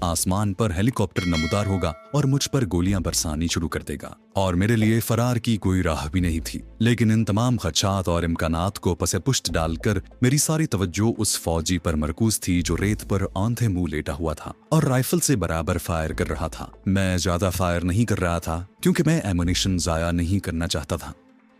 आसमान पर हेलीकॉप्टर नमूदार होगा और मुझ पर गोलियां बरसानी शुरू कर देगा और मेरे लिए फरार की कोई राह भी नहीं थी। लेकिन इन तमाम खदशात और इम्कानात को पसे पुष्ट डालकर मेरी सारी तवज्जो उस फौजी पर मरकूज थी जो रेत पर आंधे मुंह लेटा हुआ था और राइफल से बराबर फायर कर रहा था। मैं ज्यादा फायर नहीं कर रहा था क्योंकि मैं एमुनिशन जाया नहीं करना चाहता था।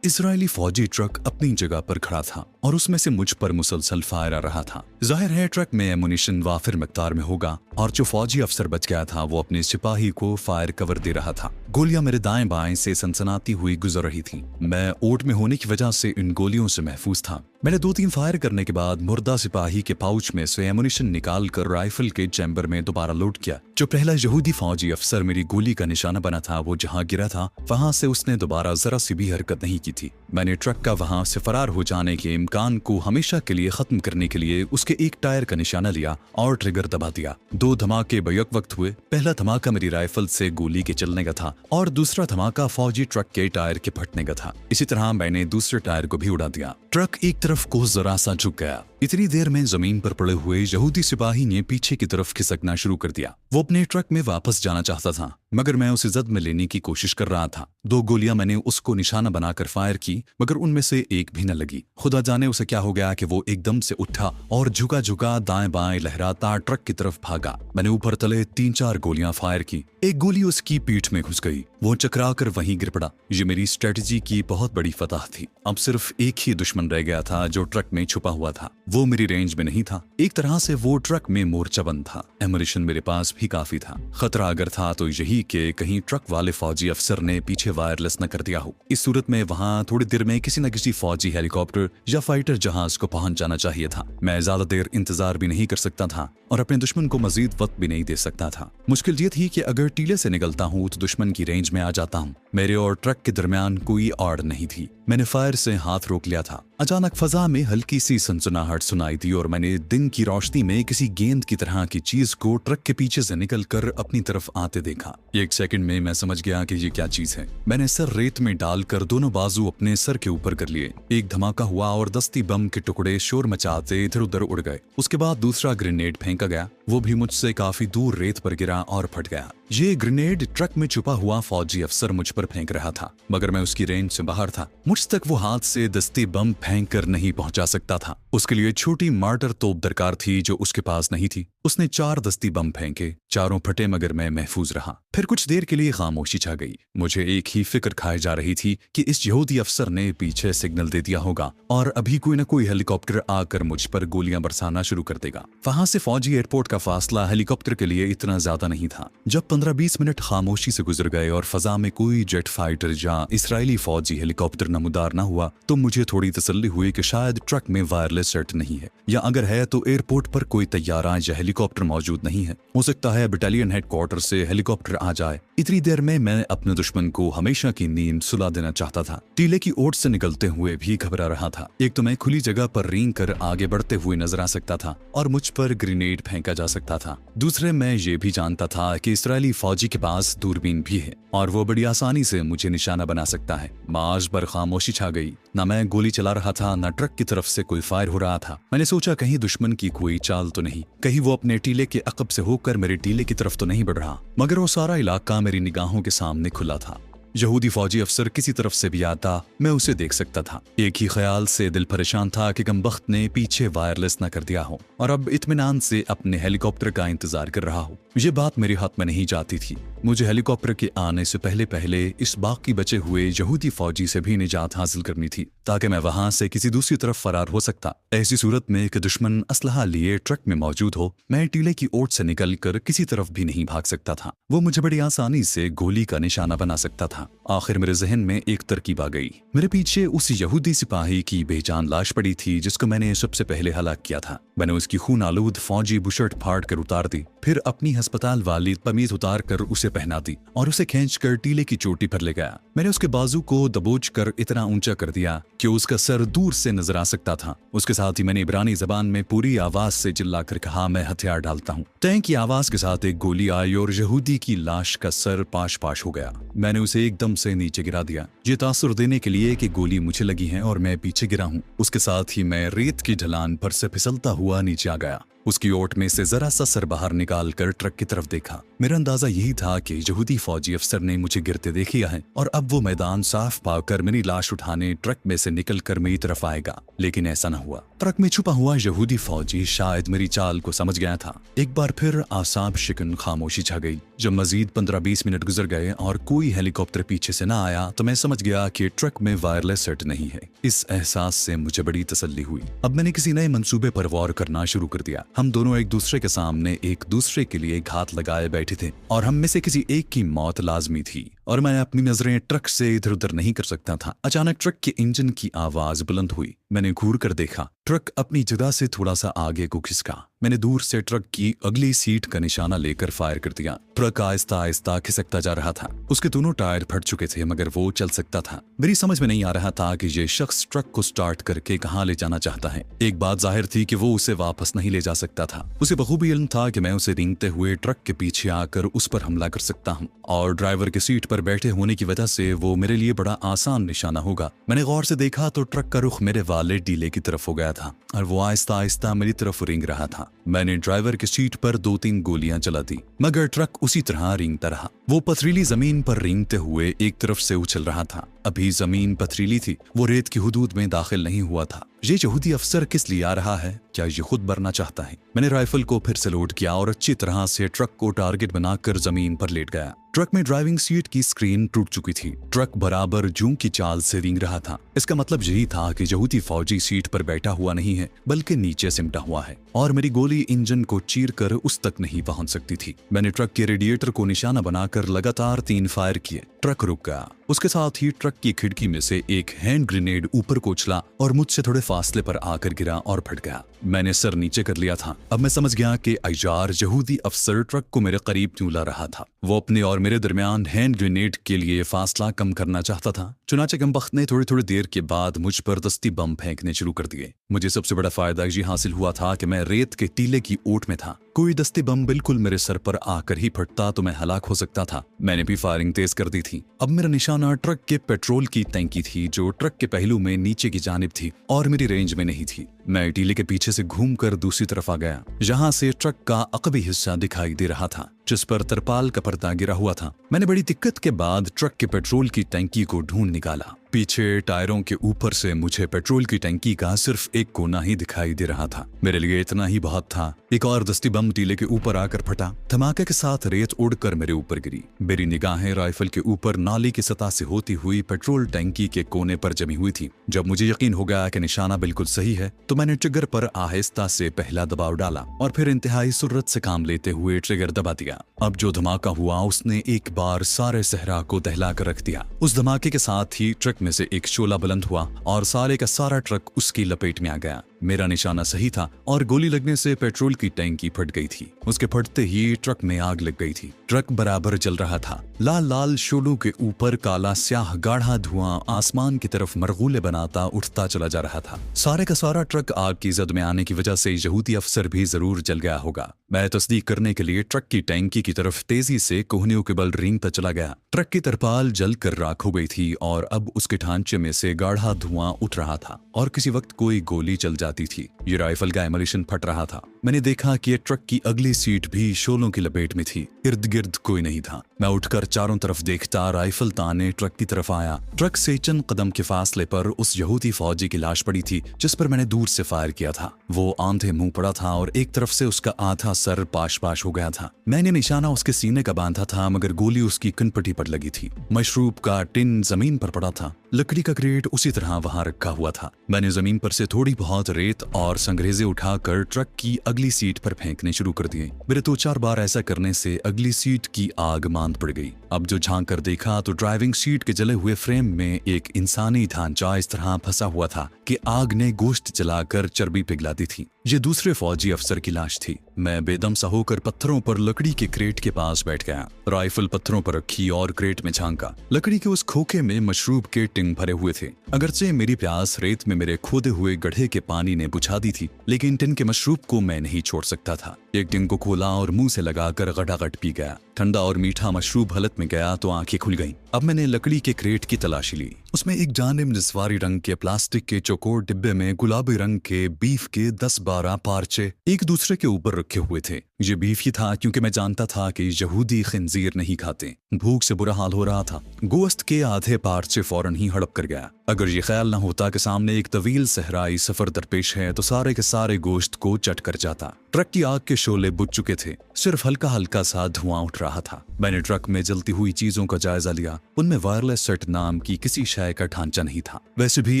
इजरायली फौजी ट्रक अपनी जगह पर खड़ा था और उसमें से मुझ पर मुसलसल फायर आ रहा था। जाहिर है ट्रक में एमुनिशन वाफिर मिकदार में होगा और जो फौजी अफसर बच गया था वो अपने सिपाही को फायर कवर दे रहा था। गोलियां मेरे दाएं बाएं से सनसनाती हुई गुजर रही थी। मैं ओट में होने की वजह से इन गोलियों से महफूज था। मैंने 2-3 फायर करने के बाद मुर्दा सिपाही के पाउच में से एमुनिशन निकाल कर राइफल के चैम्बर में दोबारा लोड किया। जो पहला यहूदी फौजी अफसर मेरी गोली का निशाना बना था वो जहां गिरा था वहां से उसने दोबारा जरा सी भी हरकत नहीं की थी। मैंने ट्रक का वहां से फरार हो जाने के इम्कान को हमेशा के लिए खत्म करने के लिए उसके एक टायर का निशाना लिया और ट्रिगर दबा दिया। 2 धमाके बैक वक्त हुए। पहला धमाका मेरी राइफल से गोली के चलने का था और दूसरा धमाका फौजी ट्रक के टायर के फटने का था। इसी तरह मैंने दूसरे टायर को भी उड़ा दिया। ट्रक एक तरफ को जरा सा झुक गया। इतनी देर में जमीन पर पड़े हुए यहूदी सिपाही ने पीछे की तरफ खिसकना शुरू कर दिया। वो अपने ट्रक में वापस जाना चाहता था मगर मैं उसे जद में लेने की कोशिश कर रहा था। 2 गोलियां मैंने उसको निशाना बनाकर फायर की मगर उनमें से एक भी न लगी। खुदा जाने उसे क्या हो गया कि वो एकदम से उठा और झुका झुका दाएं बाएं लहराता ट्रक की तरफ भागा। मैंने ऊपर तले 3-4 गोलियां फायर की। एक गोली उसकी पीठ में घुस गई। वो चकरा कर वहीं गिर पड़ा। ये मेरी स्ट्रेटजी की बहुत बड़ी फतह थी। अब सिर्फ एक ही दुश्मन रह गया था जो ट्रक में छुपा हुआ था। वो मेरी रेंज में नहीं था। एक तरह से वो ट्रक में मोर्चाबंद था। एमुनिशन मेरे पास भी काफी था। खतरा अगर था तो यही कि कहीं ट्रक वाले फौजी अफसर ने पीछे वायरलेस न कर दिया हो। इस सूरत में वहां थोड़ी देर में किसी न किसी फौजी हेलीकॉप्टर या फाइटर जहाज को पहुंच जाना चाहिए था। मैं ज्यादा देर इंतजार भी नहीं कर सकता था और अपने दुश्मन को मजीद वक्त भी नहीं दे सकता था। मुश्किल ये थी कि अगर टीले से निकलता हूँ तो दुश्मन की रेंज में आ जाता हूँ। मेरे और ट्रक के दरमियान कोई आड़ नहीं थी। मैंने फायर से हाथ रोक लिया था। अचानक फजा में हल्की सी सनसनाहट सुनाई दी और मैंने दिन की रोशनी में किसी गेंद की तरह की चीज को ट्रक के पीछे से निकलकर अपनी तरफ आते देखा। 1 सेकंड में मैं समझ गया कि ये क्या चीज है। मैंने सर रेत में डालकर दोनों बाजू अपने सर के ऊपर कर लिए। एक धमाका हुआ और दस्ती बम के टुकड़े शोर मचाते इधर उधर उड़ गए। उसके बाद दूसरा ग्रेनेड फेंका गया। वो भी मुझसे काफी दूर रेत पर गिरा और फट गया। ये ग्रेनेड ट्रक में छुपा हुआ फौजी अफसर मुझ पर फेंक रहा था मगर मैं उसकी रेंज से बाहर था। मुझ तक वो हाथ से दस्ती बम फेंक कर नहीं पहुंचा सकता था। उसके लिए छोटी मार्टर तोप दरकार थी जो उसके पास नहीं थी। उसने 4 दस्ती बम फेंके। चारों फटे मगर मैं महफूज रहा। फिर कुछ देर के लिए खामोशी छा गई। मुझे एक ही फिक्र खाए जा रही थी कि इस यहूदी अफसर ने पीछे सिग्नल दे दिया होगा और अभी कोई न कोई हेलीकॉप्टर आकर मुझ पर गोलियां बरसाना शुरू कर देगा। वहां से फौजी एयरपोर्ट का फासला हेलीकॉप्टर के लिए इतना ज्यादा नहीं था। जब 15-20 मिनट खामोशी से गुजर गए और फजा में कोई जेट फाइटर या इसराइली फौजी हेलीकॉप्टर नमूदार न हुआ तो मुझे थोड़ी तसल्ली हुई कि शायद ट्रक में वायरलेस सेट नहीं है या अगर है तो एयरपोर्ट पर कोई तैयारा या हेलीकॉप्टर मौजूद नहीं है। हो सकता है बटालियन हेडक्वार्टर से हेलीकॉप्टर आ जाए। इतनी देर में मैं अपने दुश्मन को हमेशा की नींद सुला देना चाहता था। टीले की ओट से निकलते हुए भी घबरा रहा था। एक तो मैं खुली जगह पर रेंग कर आगे बढ़ते हुए नजर आ सकता था और मुझ पर ग्रेनेड फेंका जा सकता था। दूसरे मैं ये भी जानता था कि इसराइली फौजी के पास दूरबीन भी है और वो बड़ी आसानी से मुझे निशाना बना सकता है। माज पर खामोशी छा गई। न मैं गोली चला रहा था न ट्रक की तरफ से कोई फायर हो रहा था। मैंने सोचा कहीं दुश्मन की कोई चाल तो नहीं, कहीं वो अपने टीले के अकब से होकर मेरे टीले की तरफ तो नहीं बढ़ रहा। मगर वो सारा इलाका मेरी निगाहों के सामने खुला था। यहूदी फौजी अफसर किसी तरफ से भी आता मैं उसे देख सकता था। एक ही ख्याल से दिल परेशान था कि गमबख्त ने पीछे वायरलेस न कर दिया हो और अब इत्मीनान से अपने हेलीकॉप्टर का इंतजार कर रहा हो। ये बात मेरे हाथ में नहीं जाती थी। मुझे हेलीकॉप्टर के आने से पहले पहले इस बाकी बचे हुए यहूदी फौजी से भी निजात हासिल करनी थी ताकि मैं वहां से किसी दूसरी तरफ फरार हो सकता। ऐसी सूरत में कि दुश्मन असलहा लिए ट्रक में मौजूद हो मैं टीले की ओट से निकलकर किसी तरफ भी नहीं भाग सकता था। वो मुझे बड़ी आसानी से गोली का निशाना बना सकता था। आखिर मेरे जहन में एक तरकीब आ गई। मेरे पीछे उस यहूदी सिपाही की बेजान लाश पड़ी थी जिसको मैंने सबसे पहले हलाक किया था। मैंने उसकी खून आलूद फौजी बुशर्ट फाड़ कर उतार दी, फिर अपनी अस्पताल वाली कमीज उतार कर उसे पहना दी और उसे खींचकर टीले की चोटी पर ले गया। मैंने उसके बाजू को दबोच कर इतना ऊंचा कर दिया कि उसका सर दूर से नजर आ सकता था। उसके साथ ही मैंने इब्रानी जबान में पूरी आवाज से चिल्लाकर कहा, मैं हथियार डालता हूँ। टैंक की आवाज के साथ एक गोली आई और यहूदी की लाश का सर पाश पाश हो गया। मैंने उसे एकदम से नीचे गिरा दिया, ये तासुर देने के लिए कि गोली मुझे लगी है और मैं पीछे गिरा हूँ। उसके साथ ही मैं रेत की ढलान पर से फिसलता हुआ नीचे आ गया। उसकी ओट में से जरा सा सर बाहर निकाल कर ट्रक की तरफ देखा। मेरा अंदाजा यही था कि यहूदी फौजी अफसर ने मुझे गिरते देख लिया है और अब वो मैदान साफ पाकर मेरी लाश उठाने ट्रक में से निकलकर मेरी तरफ आएगा, लेकिन ऐसा न हुआ। ट्रक में छुपा हुआ यहूदी फौजी शायद मेरी चाल को समझ गया था। एक बार फिर आसाब शिकन खामोशी छा गई। जब मजीद 15-20 मिनट गुजर गए और कोई हेलीकॉप्टर पीछे से ना आया तो मैं समझ गया कि ट्रक में वायरलेस सेट नहीं है। इस एहसास से मुझे बड़ी तसल्ली हुई। अब मैंने किसी नए मंसूबे पर गौर करना शुरू कर दिया। हम दोनों एक दूसरे के सामने एक दूसरे के लिए घात लगाए बैठे थे और हम में से किसी एक की मौत लाजमी थी और मैं अपनी नजरें ट्रक से इधर उधर नहीं कर सकता था। अचानक ट्रक के इंजन की आवाज बुलंद हुई। मैंने घूर कर देखा। ट्रक अपनी जगह से थोड़ा सा आगे को खिसका। मैंने दूर से ट्रक की अगली सीट का निशाना लेकर फायर कर दिया। ट्रक आहिस्ता आहिस्ता खिसकता जा रहा था। उसके दोनों टायर फट चुके थे मगर वो चल सकता था। मेरी समझ में नहीं आ रहा था कि ये शख्स ट्रक को स्टार्ट करके कहाँ ले जाना चाहता है। एक बात जाहिर थी कि वो उसे वापस नहीं ले जा सकता था। उसे बखूबी इल्म था कि मैं उसे रेंगते हुए ट्रक के पीछे आकर उस पर हमला कर सकता हूँ और ड्राइवर की सीट पर बैठे होने की वजह से वो मेरे लिए बड़ा आसान निशाना होगा। मैंने गौर से देखा तो ट्रक का रुख मेरे वाले डीले की तरफ हो गया था और वो आहिस्ता आहिस्ता मेरी तरफ रेंग रहा था। मैंने ड्राइवर की सीट पर 2-3 गोलियां चला दी मगर ट्रक उसी तरह रेंगता रहा। वो पथरीली जमीन पर रेंगते हुए एक तरफ से उछल रहा था। अभी जमीन पथरीली थी, वो रेत की हुदूद में दाखिल नहीं हुआ था। ये यहूदी अफसर किस लिए आ रहा है? क्या ये खुद मरना चाहता है? मैंने राइफल को फिर से लोड किया और अच्छी तरह से ट्रक को टारगेट बनाकर जमीन पर लेट गया। ट्रक में ड्राइविंग सीट की स्क्रीन टूट चुकी थी। ट्रक बराबर जूं की चाल से रेंग रहा था। इसका मतलब यही था कि यहूदी फौजी सीट पर बैठा हुआ नहीं है बल्कि नीचे सिमटा हुआ है और मेरी गोली इंजन को चीर कर उस तक नहीं पहुंच सकती थी। मैंने ट्रक के रेडिएटर को निशाना बनाकर लगातार 3 फायर किए। ट्रक रुक गया। उसके साथ ही ट्रक की खिड़की में से एक हैंड ग्रेनेड ऊपर को उछला और मुझसे थोड़े फासले पर आकर गिरा और फट गया। मैंने सर नीचे कर लिया था। अब मैं समझ गया कि अय्यार यहूदी अफसर ट्रक को मेरे करीब क्यों ला रहा था। वो अपने और मेरे दरमियान हैंड ग्रेनेड के लिए फासला कम करना चाहता था। चुनाचे गमबख्त ने थोड़ी देर के बाद मुझ पर दस्ती बम फेंकने शुरू कर दिए। मुझे सबसे बड़ा फायदा ये हासिल हुआ था कि मैं रेत के टीले की ओट में था। कोई दस्ती बम बिल्कुल मेरे सर पर आकर ही फटता तो मैं हलाक हो सकता था। मैंने भी फायरिंग तेज कर दी थी। अब मेरा निशाना ट्रक के पेट्रोल की टैंकी थी जो ट्रक के पहलू में नीचे की जानिब थी और मेरी रेंज में नहीं थी। मैं टीले के पीछे से घूमकर दूसरी तरफ आ गया जहां से ट्रक का अकबी हिस्सा दिखाई दे रहा था जिस पर तरपाल का पर्दा गिरा हुआ था। मैंने बड़ी दिक्कत के बाद ट्रक के पेट्रोल की टैंकी को ढूंढ निकाला। पीछे टायरों के ऊपर से मुझे पेट्रोल की टैंकी का सिर्फ एक कोना ही दिखाई दे रहा था। मेरे लिए इतना ही बहुत था। एक और दस्ती बम टीले के ऊपर आकर फटा। धमाके के साथ रेत उड़कर मेरे ऊपर गिरी। मेरी निगाहें राइफल के ऊपर नाली की सतह से होती हुई पेट्रोल टैंकी के कोने पर जमी हुई थी। जब मुझे यकीन हो गया कि निशाना बिल्कुल सही है तो मैंने ट्रिगर पर आहिस्ता से पहला दबाव डाला और फिर इंतहाई सुर्रत से काम लेते हुए ट्रिगर दबा दिया। अब जो धमाका हुआ उसने एक बार सारे सहरा को दहला कर रख दिया। उस धमाके के साथ ही ट्रक में से एक शोला बुलंद हुआ और सारे का सारा ट्रक उसकी लपेट में आ गया। मेरा निशाना सही था और गोली लगने से पेट्रोल की टैंकी फट गई थी। उसके फटते ही ट्रक में आग लग गई थी। ट्रक बराबर जल रहा था। लाल लाल शोलों के ऊपर काला स्याह गाढ़ा धुआं आसमान की तरफ मरगूले बनाता उठता चला जा रहा था। सारे का सारा ट्रक आग की जद में आने की वजह से यहूदी अफसर भी जरूर जल गया होगा। मैं तस्दीक करने के लिए ट्रक की टैंकी की तरफ तेजी से कोहनियों के बल रेंगता चला गया। ट्रक की तरपाल जल कर राख हो गई थी और अब उसके ढांचे में से गाढ़ा धुआं उठ रहा था और किसी वक्त कोई गोली चल जाती थी। ये राइफल का एमुलेशन फट रहा था। मैंने देखा कि ये ट्रक की अगली सीट भी शोलों की लपेट में थी। इर्द गिर्द कोई नहीं था। मैं उठकर चारों तरफ देखता राइफल ताने ट्रक की तरफ आया। ट्रक से चंद कदम के फासले पर उस यहूदी फौजी की लाश पड़ी थी जिस पर मैंने दूर से फायर किया था। वो आंधे मुंह पड़ा था और एक तरफ से उसका आधा सर पाश पाश हो गया था। मैंने निशाना उसके सीने का बांधा था मगर गोली उसकी कनपटी पर लगी थी। मशरूब का टिन जमीन पर पड़ा था। लकड़ी का क्रेट उसी तरह वहां रखा हुआ था। मैंने जमीन पर से थोड़ी बहुत रेत और संग्रेजे उठाकर ट्रक की अगली सीट पर फेंकने शुरू कर दिए। मेरे 2-4 बार ऐसा करने से अगली सीट की आग मांद पड़ गई। अब जो झांक कर देखा तो ड्राइविंग सीट के जले हुए फ्रेम में एक इंसानी ढांचा इस तरह फंसा हुआ था कि आग ने गोश्त जलाकर चर्बी पिघला दी थी। ये दूसरे फौजी अफसर की लाश थी। मैं बेदम सा होकर पत्थरों पर लकड़ी के क्रेट के पास बैठ गया। राइफल पत्थरों पर रखी और क्रेट में झांका। लकड़ी के उस खोखे में मशरूब के टिन भरे हुए थे। अगरचे मेरी प्यास रेत में मेरे खोदे हुए गड्ढे के पानी ने बुझा दी थी लेकिन टिन के मशरूब को मैं नहीं छोड़ सकता था। एक टिन को खोला और मुंह से लगाकर गटागट पी गया। ठंडा और मीठा मशरूब हलत में गया तो आंखें खुल गईं। अब मैंने लकड़ी के क्रेट की तलाशी ली। उसमें एक जानिब निस्वारी रंग के प्लास्टिक के चौकोर डिब्बे में गुलाबी रंग के बीफ के 10-12 पार्चे एक दूसरे के ऊपर रखे हुए थे। ये बीफ ही था क्योंकि मैं जानता था कि यहूदी खिंजीर नहीं खाते। भूख से बुरा हाल हो रहा था। गोश्त के आधे पार्चे फौरन ही हड़प कर गया। अगर ये ख्याल न होता कि सामने एक तवील सहराई सफर दरपेश है तो सारे के सारे गोश्त को चट कर जाता। ट्रक की आग के शोले बुझ चुके थे, सिर्फ हल्का हल्का सा धुआं उठ रहा था। मैंने ट्रक में जलती हुई चीजों का जायजा लिया। उनमें वायरलेस सेट नाम की किसी शय का ढांचा नहीं था। वैसे भी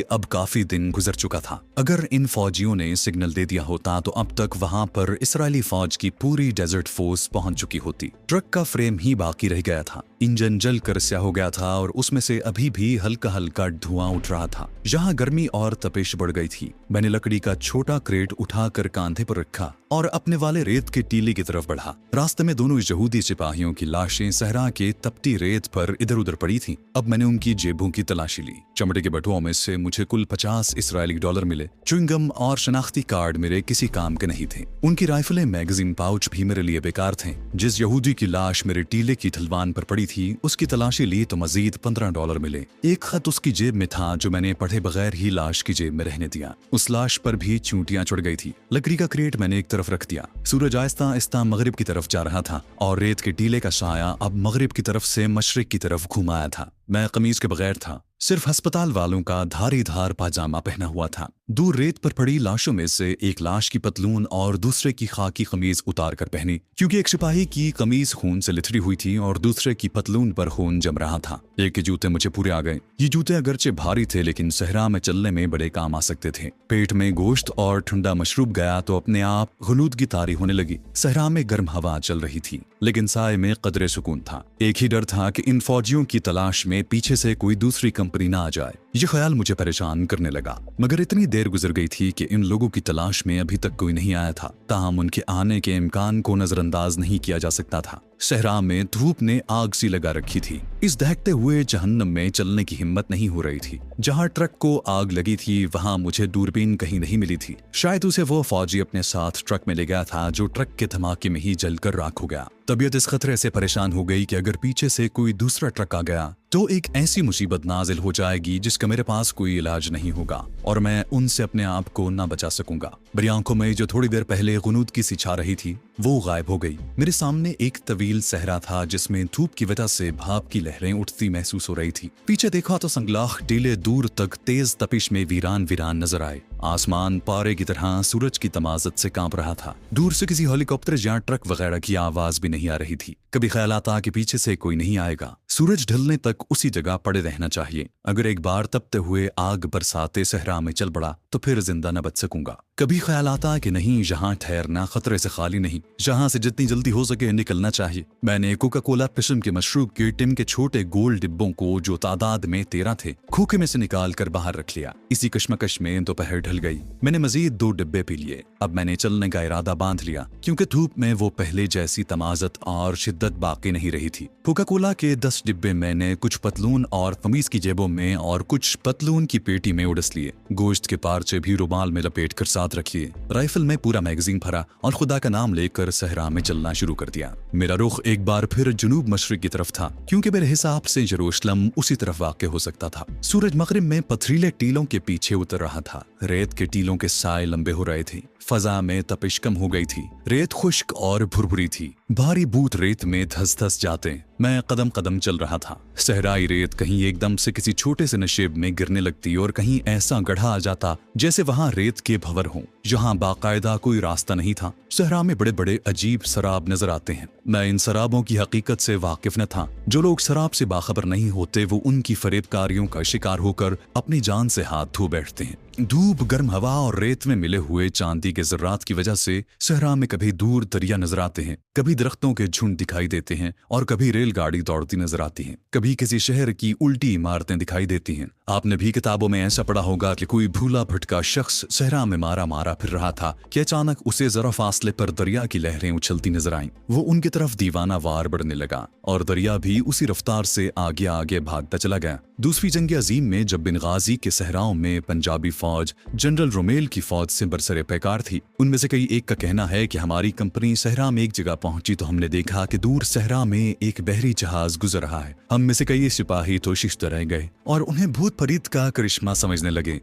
अब काफी दिन गुजर चुका था। अगर इन फौजियों ने सिग्नल दे दिया होता तो अब तक वहां पर इसराइली फौज की पूरी डेजर्ट फोर्स पहुंच चुकी होती। ट्रक का फ्रेम ही बाकी रह गया था। इंजन जल कर स्याह हो गया था और उसमें से अभी भी हल्का हल्का धुआं उठ रहा था। जहां गर्मी और तपिश बढ़ गई थी, मैंने लकड़ी का छोटा क्रेट उठाकर कांधे पर रखा और अपने वाले रेत के टीले की तरफ बढ़ा। रास्ते में दोनों यहूदी सिपाहियों की लाशें सहरा के तपती रेत पर इधर उधर पड़ी थीं। अब मैंने उनकी जेबों की तलाशी ली। चमड़े के बटुओं में से मुझे कुल 50 इसराइली डॉलर मिले। च्युइंगम और शनाख्ती कार्ड मेरे किसी काम के नहीं थे। उनकी राइफलें, मैगजीन पाउच भी मेरे लिए बेकार थे। जिस यहूदी की लाश मेरे टीले की ढलवान पर पड़ी थी, उसकी तलाशी ली तो मजीद 15 डॉलर मिले। एक खत उसकी जेब में था जो मैंने पढ़े बगैर ही लाश की जेब में रहने दिया। उस लाश पर भी चूंटियां चढ़ गई थी। लकड़ी का क्रेट मैंने एक तरफ रख दिया। सूरज आहिस्ता आहिस्ता मगरिब की तरफ जा रहा था और रेत के टीले का साया अब मगरिब की तरफ से मशरिक की तरफ घूम आया था। मैं कमीज के बगैर था, सिर्फ अस्पताल वालों का धारीधार पाजामा पहना हुआ था। दूर रेत पर पड़ी लाशों में से एक लाश की पतलून और दूसरे की खाकी कमीज उतार कर पहनी, क्योंकि एक सिपाही की कमीज खून से लिथड़ी हुई थी और दूसरे की पतलून पर खून जम रहा था। एक के जूते मुझे पूरे आ गए। ये जूते अगरचे भारी थे लेकिन सहरा में चलने में बड़े काम आ सकते थे। पेट में गोश्त और ठंडा मशरूब गया तो अपने आप गलूदगी तारी होने लगी। सहरा में गर्म हवा चल रही थी लेकिन साए में कदरे सुकून था। एक ही डर था कि इन फौजियों की तलाश में पीछे से कोई दूसरी कंपनी ना आ जाए। ये ख्याल मुझे परेशान करने लगा, मगर इतनी देर गुजर गई थी कि इन लोगों की तलाश में अभी तक कोई नहीं आया था। ताहम उनके आने के इम्कान को नजरअंदाज नहीं किया जा सकता था। सहरा में धूप ने आग सी लगा रखी थी। इस दहकते हुए जहन्नम में चलने की हिम्मत नहीं हो रही थी। जहां ट्रक को आग लगी थी वहां मुझे दूरबीन कहीं नहीं मिली थी। शायद उसे वो फौजी अपने साथ ट्रक में ले गया था जो ट्रक के धमाके में ही जलकर राख हो गया। तबीयत इस खतरे से परेशान हो गई कि अगर पीछे से कोई दूसरा ट्रक आ गया तो एक ऐसी मुसीबत नाजिल हो जाएगी जिसका मेरे पास कोई इलाज नहीं होगा और मैं उनसे अपने आप को न बचा सकूंगा। मेरी आंखों में जो थोड़ी देर पहले गुनूद की सी छा रही थी वो गायब हो गई। मेरे सामने एक तवील सहरा था जिसमें धूप की वजह से भाप की लहरें उठती महसूस हो रही थी। पीछे देखा तो संगलाख टीले दूर तक तेज तपिश में वीरान वीरान नजर आए। आसमान पारे की तरह सूरज की तमाजत से कांप रहा था। दूर से किसी हेलीकॉप्टर या ट्रक वगैरह की आवाज भी नहीं आ रही थी। कभी ख्याल आता कि पीछे से कोई नहीं आएगा। सूरज ढलने तक उसी जगह पड़े रहना चाहिए। अगर एक बार तपते हुए आग बरसाते सहरा में चल पड़ा तो फिर जिंदा न बच सकूंगा। कभी ख्याल आता कि नहीं, यहाँ ठहरना खतरे से खाली नहीं, जहाँ से जितनी जल्दी हो सके निकलना चाहिए। मैंने कोका कोला किस्म के मशरूब के टिन के छोटे गोल डिब्बों को जो तादाद में 13 थे खोखे में से निकाल कर बाहर रख लिया। इसी कश्मकश में दोपहर ढल गई। मैंने मजीद 2 डिब्बे पी लिए। अब मैंने चलने का इरादा बांध लिया क्योंकि धूप में वो पहले जैसी तमाजत और शिद्दत बाकी नहीं रही थी। कोका कोला के 10 डिब्बे मैंने कुछ पतलून और कमीज की जेबों में और कुछ पतलून की पेटी में उड़स लिए। गोश्त के पार्चे भी रुमाल में लपेट कर साथ रख लिए। राइफल में पूरा मैगजीन भरा और खुदा का नाम लेकर सहरा में चलना शुरू कर दिया। मेरा रुख एक बार फिर जुनूब मशरिक की तरफ था क्योंकि मेरे हिसाब से यरूशलेम उसी तरफ वाक़ हो सकता था। सूरज मगरिब में पथरीले टीलों के पीछे उतर रहा था। रेत के टीलों के साए लंबे हो रहे थे। फजा में तपिश कम हो गई थी। रेत खुश्क और भुरभुरी थी। भारी बूट रेत में धस धस जाते। मैं कदम कदम चल रहा था। सहराई रेत कहीं एकदम से किसी छोटे से नशेब में गिरने लगती और कहीं ऐसा गढ़ा आ जाता जैसे वहां रेत के भंवर हों। जहां बाकायदा कोई रास्ता नहीं था। सहरा में बड़े बड़े अजीब शराब नजर आते हैं। मैं इन शराबों की हकीकत से वाकिफ न था। जो लोग शराब से बाखबर नहीं होते वो उनकी फरेबकारियों का शिकार होकर अपनी जान से हाथ धो बैठते हैं। धूप, गर्म हवा और रेत में मिले हुए चांदी के ज़र्रात की वजह से सहरा में कभी दूर दरिया नजर आते हैं, कभी दरख्तों के झुंड दिखाई देते हैं और कभी रेलगाड़ी दौड़ती नजर आती है। कभी किसी शहर की उल्टी इमारतें दिखाई देती हैं। आपने भी किताबों में ऐसा पढ़ा होगा कि कोई भूला भटका शख्स सहरा में मारा मारा फिर रहा था कि अचानक उसे जरा फासले पर दरिया की लहरें उछलती नजर आईं। वो उनकी तरफ दीवाना वार बढ़ने लगा और दरिया भी उसी रफ्तार से आगे आगे भागता चला गया। दूसरी जंग अजीम में जब बेंगाजी के सहराओं में पंजाबी फौज जनरल रोमेल की फौज से बरसरे पैकार थी, उनमें से कई एक का कहना है कि हमारी कंपनी सहरा में एक जगह पहुंची तो हमने देखा कि दूर सहरा में एक बहरी जहाज गुजर रहा है। हम में से कई सिपाही तो शिश्त रह गए और उन्हें भूत प्रेत का करिश्मा समझने लगे।